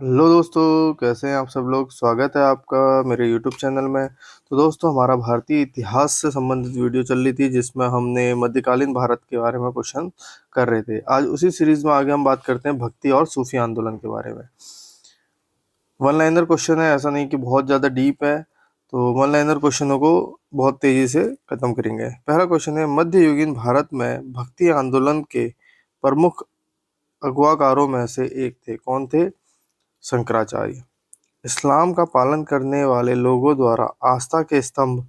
Hello दोस्तों, कैसे हैं आप सब लोग। स्वागत है आपका मेरे यूट्यूब चैनल में। तो दोस्तों, हमारा भारतीय इतिहास से संबंधित वीडियो चल रही थी जिसमें हमने मध्यकालीन भारत के बारे में क्वेश्चन कर रहे थे। आज उसी सीरीज में आगे हम बात करते हैं भक्ति और सूफी आंदोलन के बारे में। वन लाइनर क्वेश्चन है, ऐसा नहीं कि बहुत ज़्यादा डीप है। तो वन लाइनर क्वेश्चनों को बहुत तेज़ी से खत्म करेंगे। पहला क्वेश्चन है, मध्ययुगीन भारत में भक्ति आंदोलन के प्रमुख अगुवाकारों में से एक थे। कौन थे? शंकराचार्य। इस्लाम का पालन करने वाले लोगों द्वारा आस्था के स्तंभ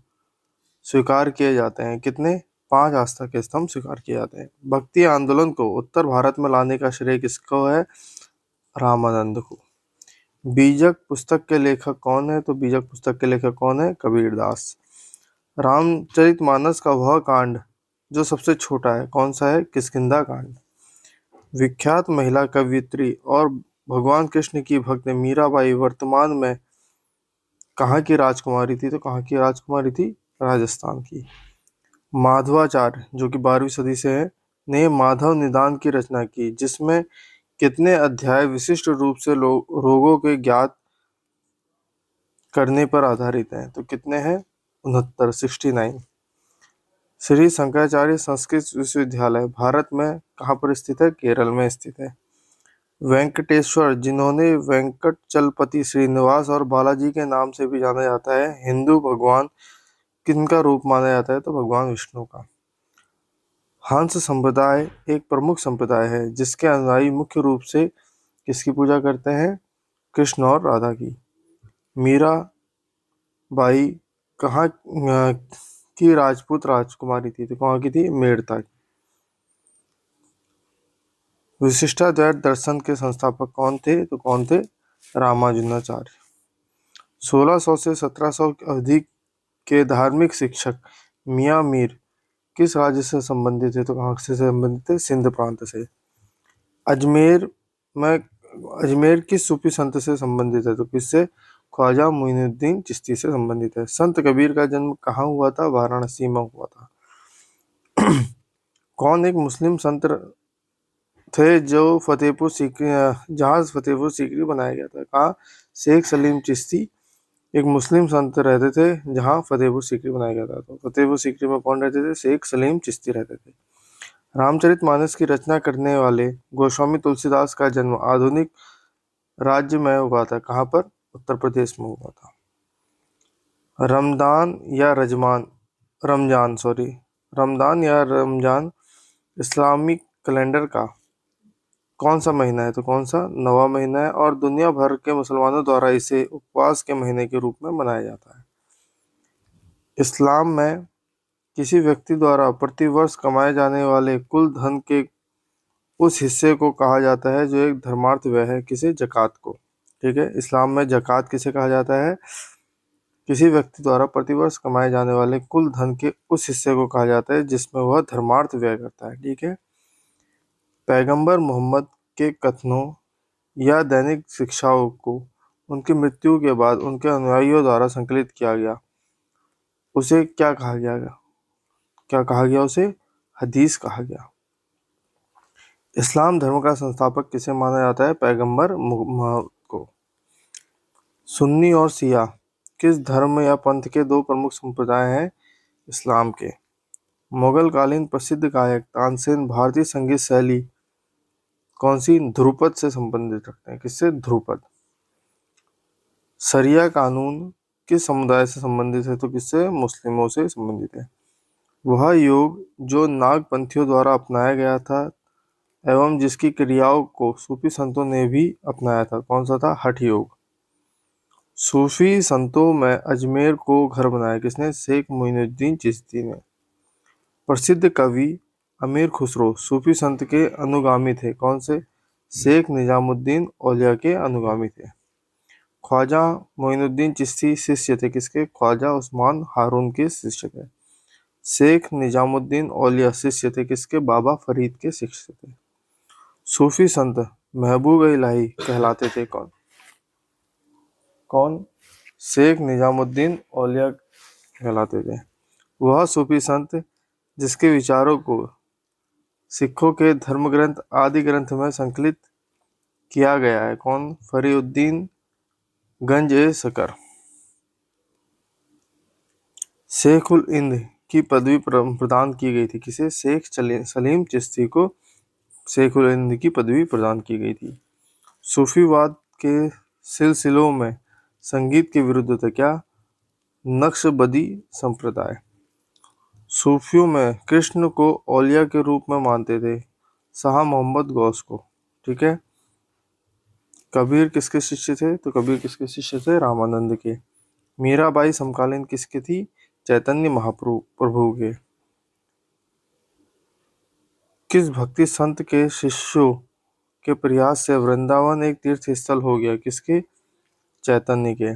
स्वीकार किए जाते हैं। कितने? 5 आस्था के स्तंभ स्वीकार किए जाते हैं। भक्ति आंदोलन को उत्तर भारत में लाने का श्रेय किसको है? रामानंद को। बीजक पुस्तक के लेखक कौन है? तो बीजक पुस्तक के लेखक कौन है? कबीरदास। रामचरितमानस का वह कांड जो सबसे छोटा है कौन सा है? किष्किंधा कांड। विख्यात महिला कवयित्री और भगवान कृष्ण की भक्त मीराबाई वर्तमान में कहाँ की राजकुमारी थी? तो कहाँ की राजकुमारी थी? राजस्थान की। माधवाचार्य जो कि 12वीं सदी से है, ने माधव निदान की रचना की जिसमें कितने अध्याय विशिष्ट रूप से रोगों के ज्ञात करने पर आधारित हैं? तो कितने हैं? 69। श्री शंकराचार्य संस्कृत विश्वविद्यालय भारत में कहाँ पर स्थित है? केरल में स्थित है। वेंकटेश्वर जिन्होंने वेंकटचलपति श्रीनिवास और बालाजी के नाम से भी जाना जाता है, हिंदू भगवान किनका रूप माना जाता है? तो भगवान विष्णु का। हंस संप्रदाय एक प्रमुख संप्रदाय है जिसके अनुयायी मुख्य रूप से किसकी पूजा करते हैं? कृष्ण और राधा की। मीरा बाई कहाँ की राजपूत राजकुमारी थी? तो कहाँ की थी? मेड़ता की। विशिष्टाद्वैत दर्शन के संस्थापक कौन थे? तो कौन थे? रामानुजाचार्य। 1600 से 1700 अवधि के धार्मिक शिक्षक मियाँ मीर किस राज्य से संबंधित है? तो कहाँ से संबंधित है? सिंध प्रांत से। अजमेर में अजमेर किस सूफी संत से संबंधित है? तो किससे? ख्वाजा मोइनुद्दीन चिश्ती से संबंधित है। संत कबीर का जन्म कहाँ हुआ था? वाराणसी में हुआ था। कौन एक मुस्लिम संत थे जो फतेहपुर सीकरी जहाँ फतेहपुर सीकरी बनाया गया था? कहाँ? शेख सलीम चिश्ती एक मुस्लिम संत रहते थे जहाँ फतेहपुर सीकरी बनाया गया था। तो फतेहपुर सीकरी में कौन रहते थे? शेख सलीम चिश्ती रहते थे। रामचरितमानस की रचना करने वाले गोस्वामी तुलसीदास का जन्म आधुनिक राज्य में हुआ था। कहाँ पर? उत्तर प्रदेश में हुआ था। रमदान या रजमान रमजान सॉरी रमदान या रमजान इस्लामिक कैलेंडर का कौन सा महीना है? तो कौन सा? 9वां महीना है और दुनिया भर के मुसलमानों द्वारा इसे उपवास के महीने के रूप में मनाया जाता है। इस्लाम में किसी व्यक्ति द्वारा प्रतिवर्ष कमाए जाने वाले कुल धन के उस हिस्से को कहा जाता है जो एक धर्मार्थ व्यय है। किसे? जक़ात को। ठीक है, इस्लाम में जक़ात किसे कहा जाता है? किसी व्यक्ति द्वारा प्रतिवर्ष कमाए जाने वाले कुल धन के उस हिस्से को कहा जाता है जिसमें वह धर्मार्थ व्यय करता है। ठीक है। पैगंबर मोहम्मद के कथनों या दैनिक शिक्षाओं को उनकी मृत्यु के बाद उनके अनुयायियों द्वारा संकलित किया गया, उसे क्या कहा गया? क्या कहा गया उसे? हदीस कहा गया। इस्लाम धर्म का संस्थापक किसे माना जाता है? पैगंबर मोहम्मद को। सुन्नी और शिया किस धर्म या पंथ के दो प्रमुख संप्रदाय हैं इस्लाम के? मुगल कालीन प्रसिद्ध गायक तानसेन भारतीय संगीत शैली कौन सी? ध्रुपद से संबंधित रखते हैं। किससे? ध्रुपद। शरिया कानून किस समुदाय से संबंधित है? तो किससे? मुस्लिमों से संबंधित है। वह योग जो नागपंथियों द्वारा अपनाया गया था एवं जिसकी क्रियाओं को सूफी संतों ने भी अपनाया था, कौन सा था? हठ योग। सूफी संतों में अजमेर को घर बनाया किसने? शेख मोइनुद्दीन चिश्ती ने। प्रसिद्ध कवि अमीर खुसरो सूफी संत के अनुगामी थे, कौन से? शेख निजामुद्दीन औलिया के अनुगामी थे। ख्वाजा मोइनुद्दीन चिश्ती शिष्य थे किसके? ख्वाजा उस्मान हारून के शिष्य थे। शेख निजामुद्दीन औलिया शिष्य थे किसके? बाबा फरीद के शिष्य थे। सूफी संत महबूब इलाही कहलाते थे कौन? कौन? शेख निजामुद्दीन औलिया कहलाते थे। वह सूफी संत जिसके विचारों को सिखों के धर्म ग्रंथ आदि ग्रंथ में संकलित किया गया है? कौन? फरीउद्दीन गंज ए सकर। शेख उल हिंद की पदवी प्रदान की गई थी किसे? शेख सलीम चिश्ती को शेख उल हिंद की पदवी प्रदान की गई थी। सूफीवाद के सिलसिलों में संगीत के विरुद्ध था क्या? नक्शबंदी संप्रदाय। सूफियों में कृष्ण को औलिया के रूप में मानते थे शाह मोहम्मद गौस को। ठीक है। कबीर किसके शिष्य थे? तो कबीर किसके शिष्य थे? रामानंद के। मीराबाई समकालीन किसके थी? चैतन्य महाप्रभु के। किस भक्ति संत के शिष्यों के प्रयास से वृंदावन एक तीर्थ स्थल हो गया? किसके? चैतन्य के।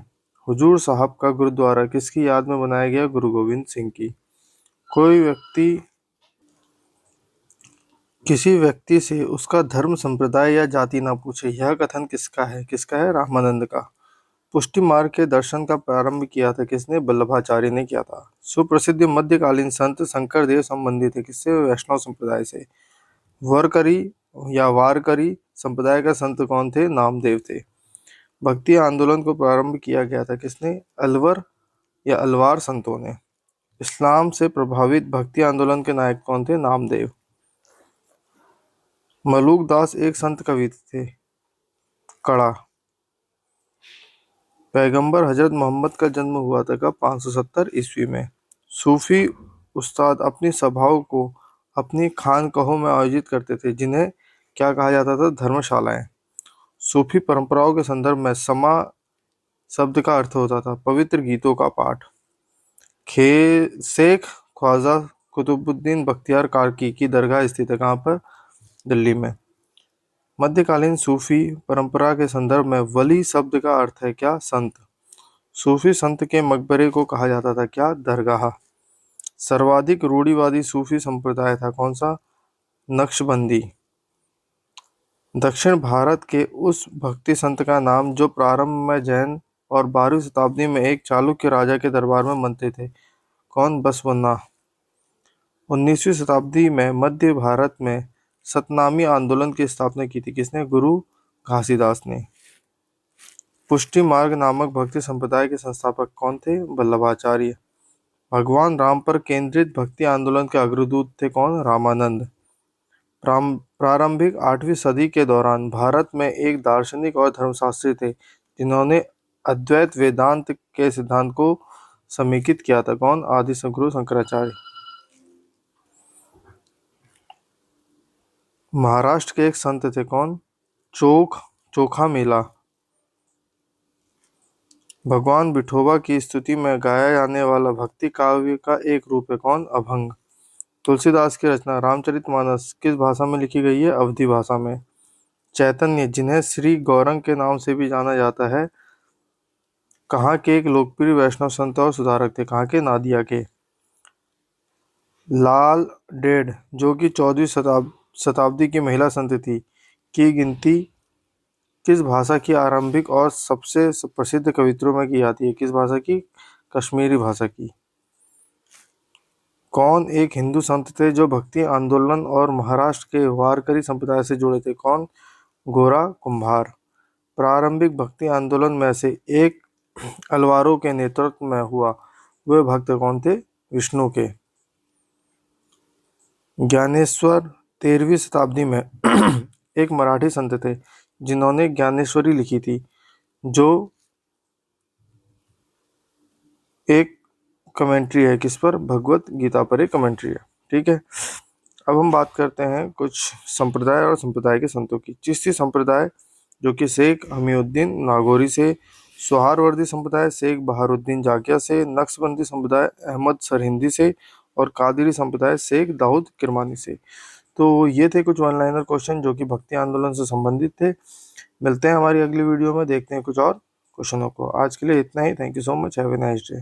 हुजूर साहब का गुरुद्वारा किसकी याद में बनाया गया? गुरु गोविंद सिंह की। कोई व्यक्ति किसी व्यक्ति से उसका धर्म, संप्रदाय या जाति ना पूछे, यह कथन किसका है? किसका है? रामानंद का। पुष्टि मार्ग के दर्शन का प्रारंभ किया था किसने? वल्लभाचार्य ने किया था। सुप्रसिद्ध मध्यकालीन संत शंकरदेव संबंधित है किससे? वैष्णव संप्रदाय से। वरकरी या वारकरी संप्रदाय का संत कौन थे? नामदेव थे। भक्ति आंदोलन को प्रारंभ किया गया था किसने? अलवर या अलवार संतों ने। इस्लाम से प्रभावित भक्ति आंदोलन के नायक कौन थे? नामदेव। मलूक दास एक संत कवि थे। कड़ा। पैगंबर हजरत मोहम्मद का जन्म हुआ था कब? 570 ईस्वी में। सूफी उस्ताद अपनी सभाओं को अपनी खानकाहों में आयोजित करते थे जिन्हें क्या कहा जाता था? धर्मशालाएं। सूफी परंपराओं के संदर्भ में समा शब्द का अर्थ होता था पवित्र गीतों का पाठ। शेख ख्वाजा कुतुबुद्दीन बख्तियार कार्की की दरगाह स्थित है कहाँ पर? दिल्ली में। मध्यकालीन सूफी परंपरा के संदर्भ में वली शब्द का अर्थ है क्या? संत। सूफी संत के मकबरे को कहा जाता था क्या? दरगाह। सर्वाधिक रूढ़िवादी सूफी संप्रदाय था कौन सा? नक्शबंदी। दक्षिण भारत के उस भक्ति संत का नाम जो प्रारंभ में जैन और 12वीं शताब्दी में एक चालुक्य राजा के दरबार में मनते थे, कौन? बसवन्ना। 19वीं शताब्दी में मध्य भारत में सतनामी आंदोलन की स्थापना की थी किसने? गुरु घासीदास ने। पुष्टि मार्ग नामक भक्ति संप्रदाय के संस्थापक कौन थे? वल्लभाचार्य। भगवान राम पर केंद्रित भक्ति आंदोलन के अग्रदूत थे कौन? रामानंद। प्रारंभिक 8वीं सदी के दौरान भारत में एक दार्शनिक और धर्मशास्त्री थे जिन्होंने अद्वैत वेदांत के सिद्धांत को समेकित किया था कौन? आदि गुरु शंकराचार्य। महाराष्ट्र के एक संत थे कौन? चोखा मेला। भगवान विठोबा की स्तुति में गाया जाने वाला भक्ति काव्य का एक रूप है कौन? अभंग। तुलसीदास की रचना रामचरितमानस किस भाषा में लिखी गई है? अवधी भाषा में। चैतन्य, जिन्हें श्री गौरंग के नाम से भी जाना जाता है, कहाँ के एक लोकप्रिय वैष्णव संत और सुधारक थे? कहाँ के? नादिया के। लाल डेढ़, जो कि 14वीं शताब्दी की महिला संत थी, की गिनती किस भाषा की आरंभिक और सबसे प्रसिद्ध कवित्रों में की जाती है? किस भाषा की? कश्मीरी भाषा की। कौन एक हिंदू संत थे जो भक्ति आंदोलन और महाराष्ट्र के वारकरी संप्रदाय से जुड़े थे? कौन? गोरा कुंभार। प्रारंभिक भक्ति आंदोलन में से एक अलवारों के नेतृत्व में हुआ, वे भक्त कौन थे? विष्णु के। ज्ञानेश्वर 13वीं शताब्दी में एक मराठी संत थे जिन्होंने ज्ञानेश्वरी लिखी थी, जो एक कमेंट्री है किस पर? भगवत गीता पर एक कमेंट्री है। ठीक है। अब हम बात करते हैं कुछ संप्रदाय और संप्रदाय के संतों की। चिश्ती संप्रदाय जो कि शेख हमीउद्दीन नागौरी से, सोहरावर्दी संप्रदाय शेख बहारुद्दीन जाकिया से, नक्शबंदी संप्रदाय अहमद सरहिंदी से और कादिरी संप्रदाय शेख दाऊद किरमानी से। तो ये थे कुछ वन लाइनर क्वेश्चन जो कि भक्ति आंदोलन से संबंधित थे। मिलते हैं हमारी अगली वीडियो में, देखते हैं कुछ और क्वेश्चनों को। आज के लिए इतना ही। Thank you so much. Have a nice day.